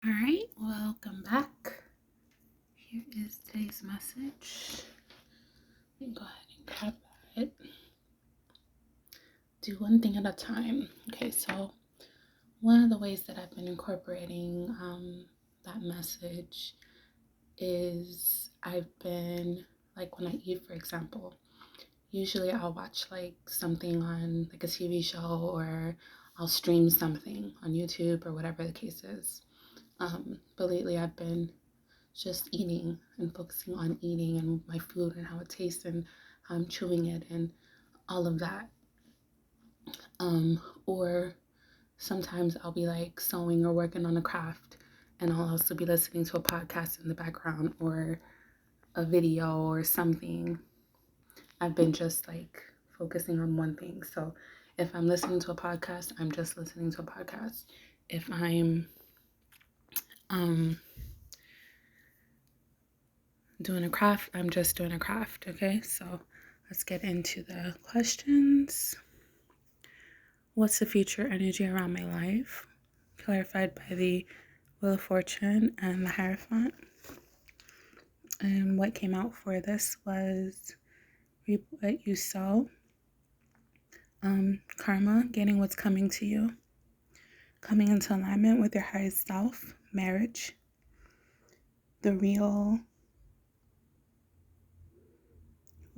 All right, welcome back. Here is today's message. Let me go ahead and grab it. Do one thing at a time. Okay, so one of the ways that I've been incorporating that message is I've been, like, when I eat, for example, usually I'll watch like something on like a TV show, or I'll stream something on YouTube or whatever the case is. But lately I've been just eating and focusing on eating and my food and how it tastes and how I'm chewing it and all of that. Or sometimes I'll be like sewing or working on a craft, and I'll also be listening to a podcast in the background or a video or something. I've been just like focusing on one thing. So if I'm listening to a podcast, I'm just listening to a podcast. If I'm um doing a craft, I'm just doing a craft. Okay, so let's get into the questions. What's the future energy around my life? Clarified by the Wheel of Fortune and the Hierophant. And what came out for this was reap what you sow. Karma, getting what's coming to you. Coming into alignment with your highest self. Marriage. The real.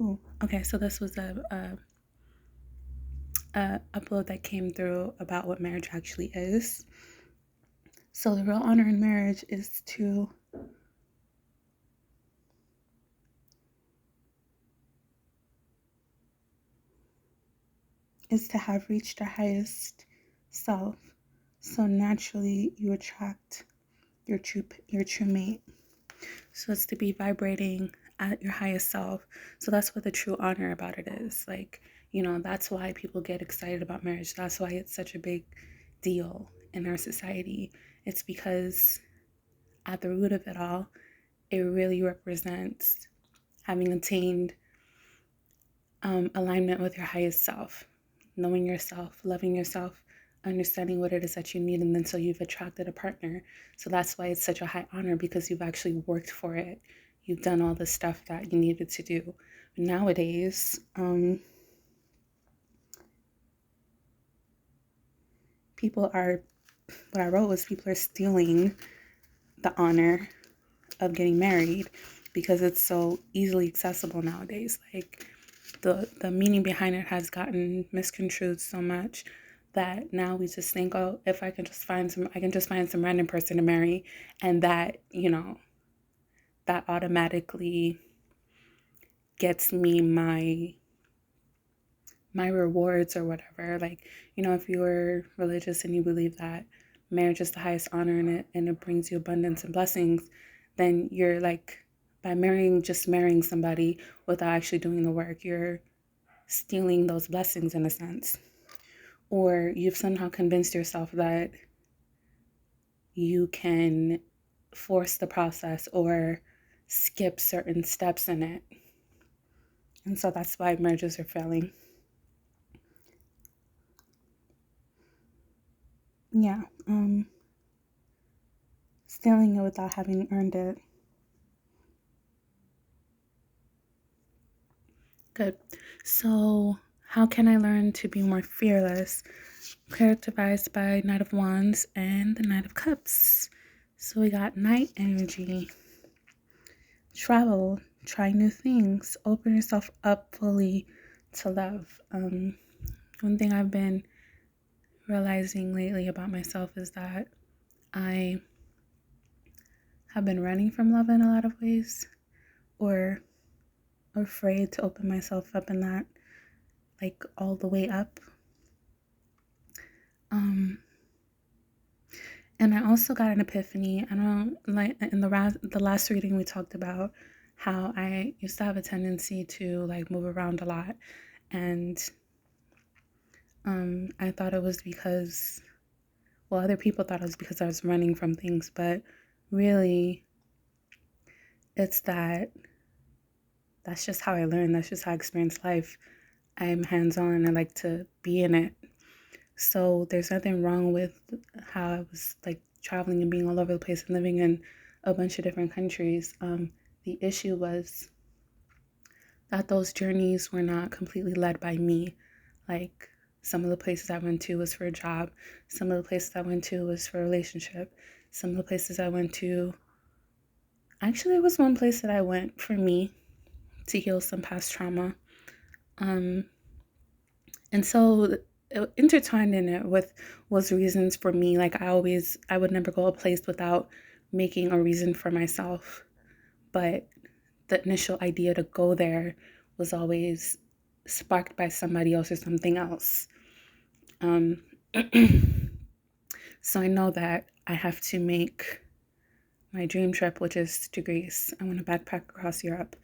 Ooh, okay, so this was a upload that came through about what marriage actually is. So the real honor in marriage is to have reached your highest self. So naturally you attract your true mate. So it's to be vibrating at your highest self. So that's what the true honor about it is. Like, that's why people get excited about marriage. That's why it's such a big deal in our society. It's because at the root of it all, it really represents having attained alignment with your highest self, knowing yourself, loving yourself, understanding what it is that you need, and then so you've attracted a partner. So that's why it's such a high honor, because you've actually worked for it. You've done all the stuff that you needed to do. But nowadays, people are, what I wrote was people are stealing the honor of getting married because it's so easily accessible nowadays. Like, the meaning behind it has gotten misconstrued so much that now we just think, oh, if I can just find some random person to marry, and that, that automatically gets me my rewards or whatever. Like, if you're religious and you believe that marriage is the highest honor in it and it brings you abundance and blessings, then you're like, by just marrying somebody without actually doing the work, you're stealing those blessings in a sense. Or you've somehow convinced yourself that you can force the process or skip certain steps in it. And so that's why marriages are failing. Yeah, stealing it without having earned it. Good. So, how can I learn to be more fearless? Characterized by Knight of Wands and the Knight of Cups. So we got Knight energy. Travel, try new things, open yourself up fully to love. One thing I've been realizing lately about myself is that I have been running from love in a lot of ways, or afraid to open myself up in that, like, all the way up. And I also got an epiphany. I don't like, in the last reading we talked about how I used to have a tendency to like move around a lot, and I thought it was because, well, other people thought it was because I was running from things, but really it's that's just how I learn. That's just how I experience life. I'm hands-on. I like to be in it. So there's nothing wrong with how I was like traveling and being all over the place and living in a bunch of different countries. The issue was that those journeys were not completely led by me. Like, some of the places I went to was for a job. Some of the places I went to was for a relationship. Some of the places I went to, actually, there was one place that I went for me to heal some past trauma. And so intertwined in it with was reasons for me. Like, I would never go a place without making a reason for myself. But the initial idea to go there was always sparked by somebody else or something else. So I know that I have to make my dream trip, which is to Greece. I want to backpack across Europe.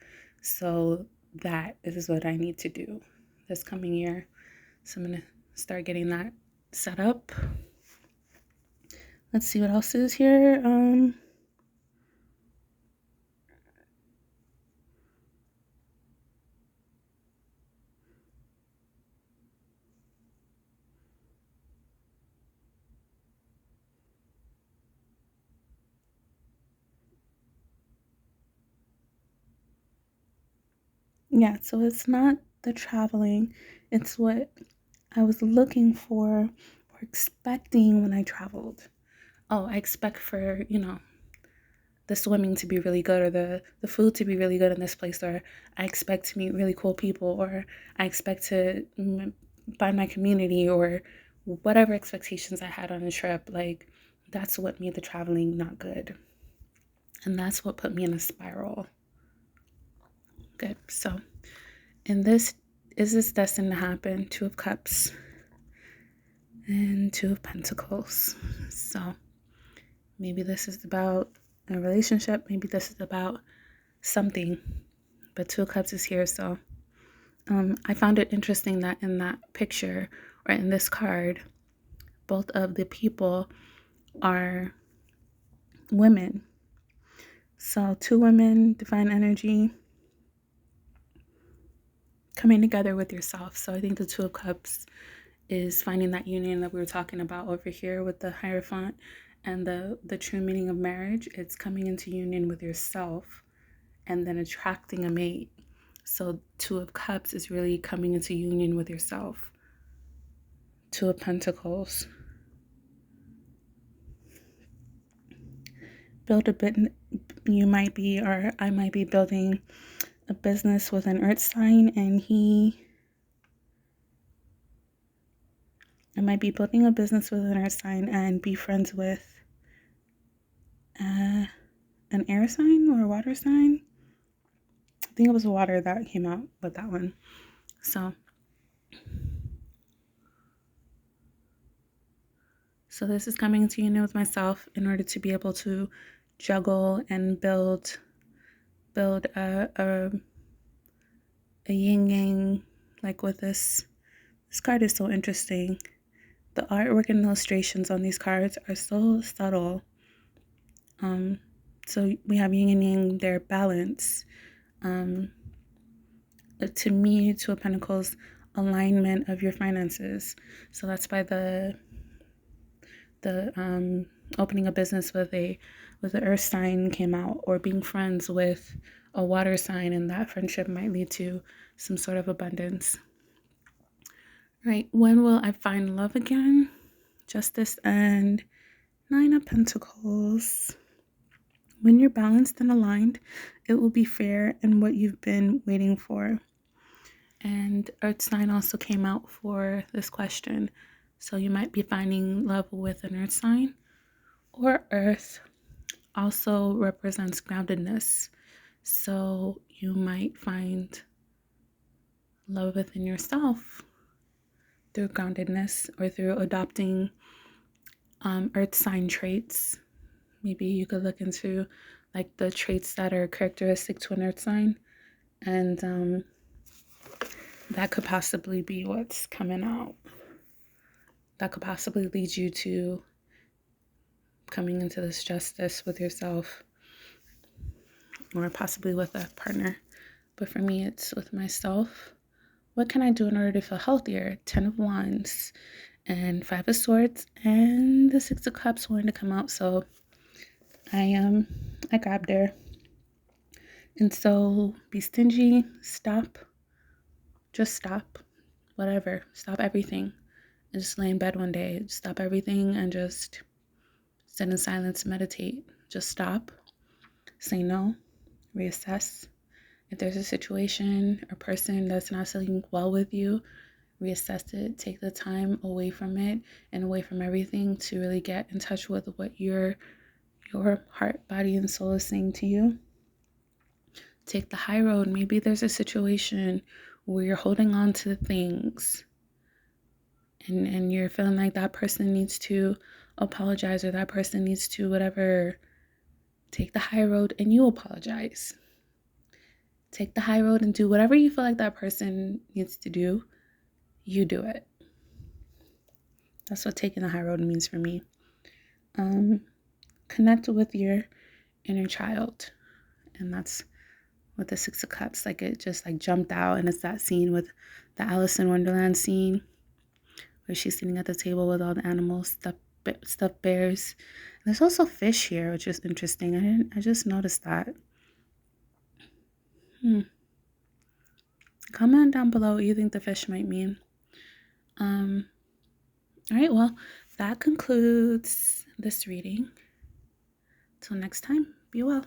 So that is what I need to do this coming year. So I'm going to start getting that set up. Let's see what else is here. Yeah, so it's not the traveling, it's what I was looking for or expecting when I traveled. Oh, I expect for, the swimming to be really good, or the food to be really good in this place, or I expect to meet really cool people, or I expect to find my community, or whatever expectations I had on a trip. Like, that's what made the traveling not good. And that's what put me in a spiral. Good. So, and this is this destined to happen? Two of Cups and Two of Pentacles. So maybe this is about a relationship. Maybe this is about something. But Two of Cups is here. So I found it interesting that in that picture, or in this card, both of the people are women. So two women, divine energy, coming together with yourself. So I think the Two of Cups is finding that union that we were talking about over here with the Hierophant and the true meaning of marriage. It's coming into union with yourself and then attracting a mate. So Two of Cups is really coming into union with yourself. Two of Pentacles. Build a bit. You might be, or I might be building a business with an earth sign, and I might be building a business with an earth sign and be friends with an air sign or a water sign. I think it was water that came out with that one. So this is coming into union with myself in order to be able to juggle and build a yin yang. Like, with this card is so interesting. The artwork and illustrations on these cards are so subtle. So we have yin and yang, their balance. To me, Two of Pentacles, alignment of your finances. So that's by the opening a business with the earth sign came out, or being friends with a water sign, and that friendship might lead to some sort of abundance. Right, when will I find love again? Justice and Nine of Pentacles. When you're balanced and aligned, it will be fair and what you've been waiting for. And Earth sign also came out for this question. So you might be finding love with an earth sign, or earth also represents groundedness. So you might find love within yourself through groundedness, or through adopting earth sign traits. Maybe you could look into like the traits that are characteristic to an earth sign, and that could possibly be what's coming out. That could possibly lead you to coming into this justice with yourself, or possibly with a partner. But for me, it's with myself. What can I do in order to feel healthier? 10 of Wands. and Five of Swords, and the Six of Cups wanted to come out, so I grabbed her. And so be stingy, stop, just stop, whatever, stop everything, and just lay in bed one day, stop everything and just sit in silence, meditate, just stop, say no, reassess. If there's a situation or person that's not sitting well with you, reassess it, take the time away from it and away from everything to really get in touch with what your heart, body, and soul is saying to you. Take the high road. Maybe there's a situation where you're holding on to things and you're feeling like that person needs to apologize or that person needs to whatever. Take the high road and you apologize. Take the high road and do whatever you feel like that person needs to do. You do it. That's what taking the high road means for me. Connect with your inner child. And that's with the Six of Cups. Like it just like jumped out, and it's that scene with the Alice in Wonderland scene where she's sitting at the table with all the animals, stuffed bears. There's also fish here, which is interesting. I just noticed that. Comment down below what you think the fish might mean. All right, well, that concludes this reading. Till next time, be well.